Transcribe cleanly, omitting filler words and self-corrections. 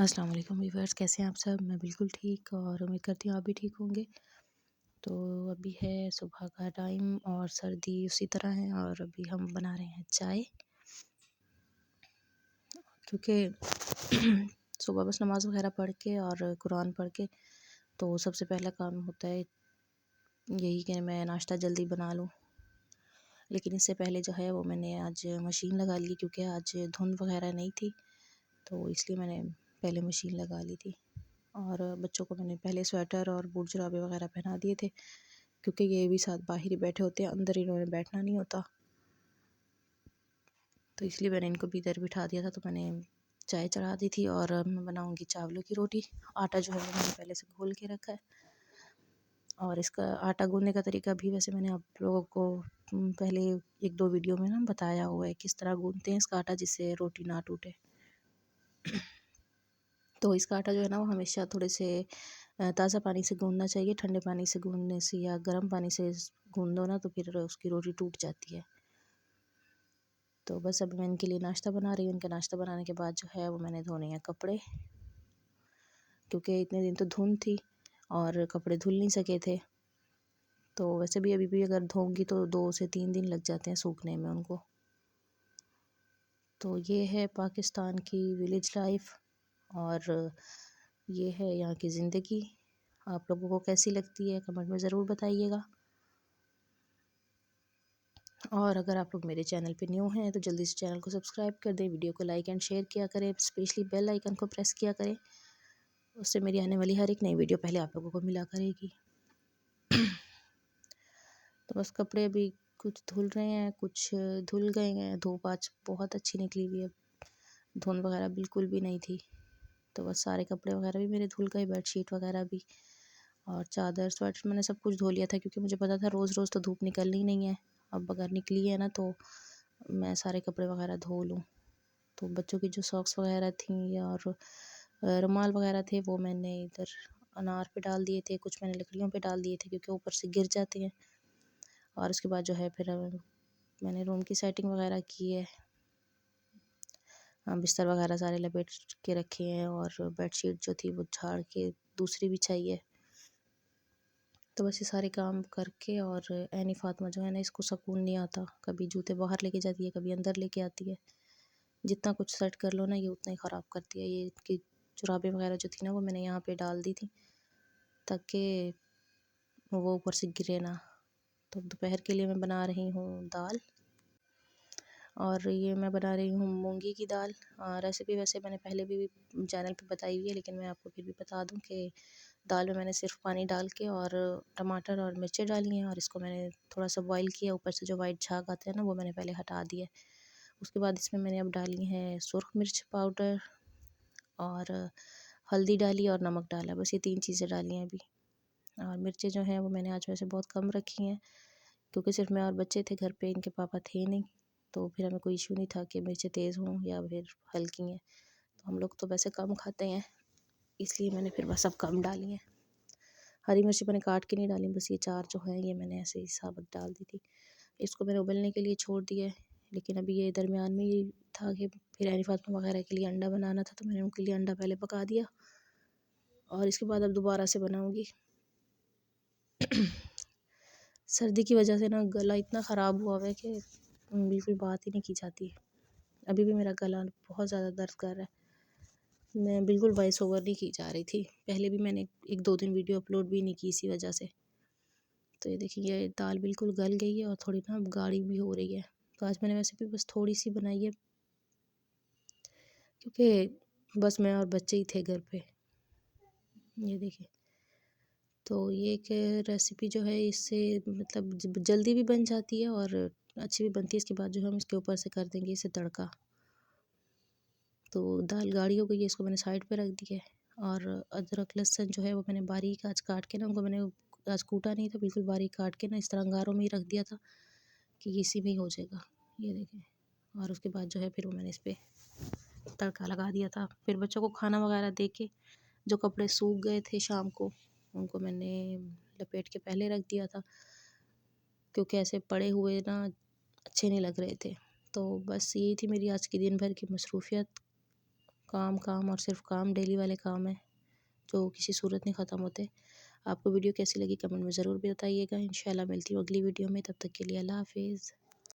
अस्सलाम वालेकुम व्यूअर्स, कैसे हैं आप सब। मैं बिल्कुल ठीक और उम्मीद करती हूँ आप भी ठीक होंगे। तो अभी है सुबह का टाइम और सर्दी उसी तरह है और अभी हम बना रहे हैं चाय, क्योंकि सुबह बस नमाज़ वगैरह पढ़ के और कुरान पढ़ के तो सबसे पहला काम होता है यही कि मैं नाश्ता जल्दी बना लूँ। लेकिन इससे पहले जो है वो मैंने आज मशीन लगा ली, क्योंकि आज धुंध वगैरह नहीं थी, तो इसलिए मैंने पहले मशीन लगा ली थी। और बच्चों को मैंने पहले स्वेटर और बूट जुराबे वगैरह पहना दिए थे, क्योंकि ये भी साथ बाहर ही बैठे होते हैं, अंदर इन्होंने बैठना नहीं होता, तो इसलिए मैंने इनको भी इधर बिठा दिया था। तो मैंने चाय चढ़ा दी थी और मैं बनाऊंगी चावलों की रोटी। आटा जो है वो मैंने पहले से घोल के रखा है, और इसका आटा गूंदने का तरीका भी वैसे मैंने आप लोगों को पहले एक दो वीडियो में ना बताया हुआ है किस तरह गूंदते हैं इसका आटा जिससे रोटी ना टूटे। तो इसका आटा जो है ना वो हमेशा थोड़े से ताज़ा पानी से गूंदना चाहिए। ठंडे पानी से गूंदने से या गर्म पानी से गूंद दो ना तो फिर उसकी रोटी टूट जाती है। तो बस अब मैं इनके लिए नाश्ता बना रही हूँ। इनका नाश्ता बनाने के बाद जो है वो मैंने धोने हैं कपड़े, क्योंकि इतने दिन तो धुंध थी और कपड़े धुल नहीं सके थे। तो वैसे भी अभी भी अगर धोऊंगी तो 2 से 3 दिन लग जाते हैं सूखने में उनको। तो ये है पाकिस्तान की विलेज लाइफ और ये है यहाँ की ज़िंदगी। आप लोगों को कैसी लगती है कमेंट में ज़रूर बताइएगा। और अगर आप लोग मेरे चैनल पे न्यू हैं तो जल्दी से चैनल को सब्सक्राइब कर दें, वीडियो को लाइक एंड शेयर किया करें, स्पेशली बेल आइकन को प्रेस किया करें। उससे मेरी आने वाली हर एक नई वीडियो पहले आप लोगों को मिला करेगी। तो बस कपड़े अभी कुछ धुल रहे हैं, कुछ धुल गए हैं। धूप आज बहुत अच्छी निकली हुई है, धुंध वगैरह बिल्कुल भी नहीं थी। तो बस सारे कपड़े वगैरह भी मेरे धुल गए, बेडशीट वगैरह भी, और चादर स्वेटर मैंने सब कुछ धो लिया था, क्योंकि मुझे पता था रोज़ रोज़ तो धूप निकलनी नहीं है। अब अगर निकली है ना तो मैं सारे कपड़े वगैरह धो लूँ। तो बच्चों की जो सॉक्स वगैरह थी और रुमाल वगैरह थे वो मैंने इधर अनार पे डाल दिए थे, कुछ मैंने लकड़ियों पे डाल दिए थे क्योंकि ऊपर से गिर जाते हैं। और उसके बाद जो है फिर मैंने रूम की सेटिंग वगैरह की है। बिस्तर वगैरह सारे लपेट के रखे हैं और बेडशीट जो थी वो झाड़ के दूसरी बिछाई है। तो बस ये सारे काम करके, और ऐनी फातिमा जो है ना इसको सुकून नहीं आता, कभी जूते बाहर लेके जाती है, कभी अंदर लेके आती है। जितना कुछ सेट कर लो ना ये उतना ही ख़राब करती है। ये इनकी जुराबें वगैरह जो थी ना वो मैंने यहाँ पे डाल दी थी ताकि वो ऊपर से गिरे ना। तो दोपहर के लिए मैं बना रही हूँ दाल, और ये मैं बना रही हूँ मूंगी की दाल। रेसिपी वैसे मैंने पहले भी चैनल पे बताई हुई है, लेकिन मैं आपको फिर भी बता दूँ कि दाल में मैंने सिर्फ पानी डाल के और टमाटर और मिर्चें डाली हैं, और इसको मैंने थोड़ा सा बॉईल किया। ऊपर से जो वाइट झाग आता है ना वो मैंने पहले हटा दिया। उसके बाद इसमें मैंने अब डाली है सुरख मिर्च पाउडर और हल्दी डाली और नमक डाला, बस ये 3 चीज़ें डाली हैं अभी। और मिर्चें जो हैं वो मैंने आज वैसे बहुत कम रखी हैं, क्योंकि सिर्फ मैं और बच्चे थे घर पे, इनके पापा थे नहीं। तो फिर हमें कोई इशू नहीं था कि मिर्चें तेज़ हों या फिर हल्की हैं। तो हम लोग तो वैसे कम खाते हैं, इसलिए मैंने फिर बस अब कम डाली हैं। हरी मिर्ची मैंने काट के नहीं डाली, बस ये 4 जो हैं ये मैंने ऐसे ही साबुत डाल दी थी। इसको मैंने उबलने के लिए छोड़ दिया है, लेकिन अभी ये दरमियान में ही था कि फिर ऐनी फातिमा वगैरह के लिए अंडा बनाना था, तो मैंने उनके लिए अंडा पहले पका दिया और इसके बाद अब दोबारा से बनाऊँगी। सर्दी की वजह से ना गला इतना ख़राब हुआ हुआ है कि बिल्कुल बात ही नहीं की जाती। अभी भी मेरा गला बहुत ज़्यादा दर्द कर रहा है। मैं बिल्कुल वॉइस ओवर नहीं की जा रही थी, पहले भी मैंने 1-2 दिन वीडियो अपलोड भी नहीं की इसी वजह से। तो ये देखिए ये दाल बिल्कुल गल गई है और थोड़ी ना गाढ़ी भी हो रही है। तो आज मैंने वैसे भी बस थोड़ी सी बनाई है, क्योंकि बस मैं और बच्चे ही थे घर पे। ये देखिए, तो ये एक रेसिपी जो है इससे मतलब जल्दी भी बन जाती है और अच्छी भी बनती है। इसके बाद जो हम इसके ऊपर से कर देंगे इसे तड़का। तो दाल गाढ़ी हो गई है, इसको मैंने साइड पे रख दिया है। और अदरक लहसुन जो है वो मैंने बारीक आज काट के ना, उनको मैंने आज कूटा नहीं था, बिल्कुल बारीक काट के ना इस तरह अंगारों में ही रख दिया था कि इसी में ही हो जाएगा। ये देखें, और उसके बाद जो है फिर वो मैंने इस पर तड़का लगा दिया था। फिर बच्चों को खाना वगैरह दे के जो कपड़े सूख गए थे शाम को उनको मैंने लपेट के पहले रख दिया था, क्योंकि ऐसे पड़े हुए ना अच्छे नहीं लग रहे थे। तो बस यही थी मेरी आज की दिन भर की मसरूफ़ियत। काम काम और सिर्फ काम, डेली वाले काम है जो किसी सूरत नहीं ख़त्म होते। आपको वीडियो कैसी लगी कमेंट में ज़रूर बताइएगा। इंशाल्लाह मिलती हूँ अगली वीडियो में, तब तक के लिए अल्लाह हाफ़िज़।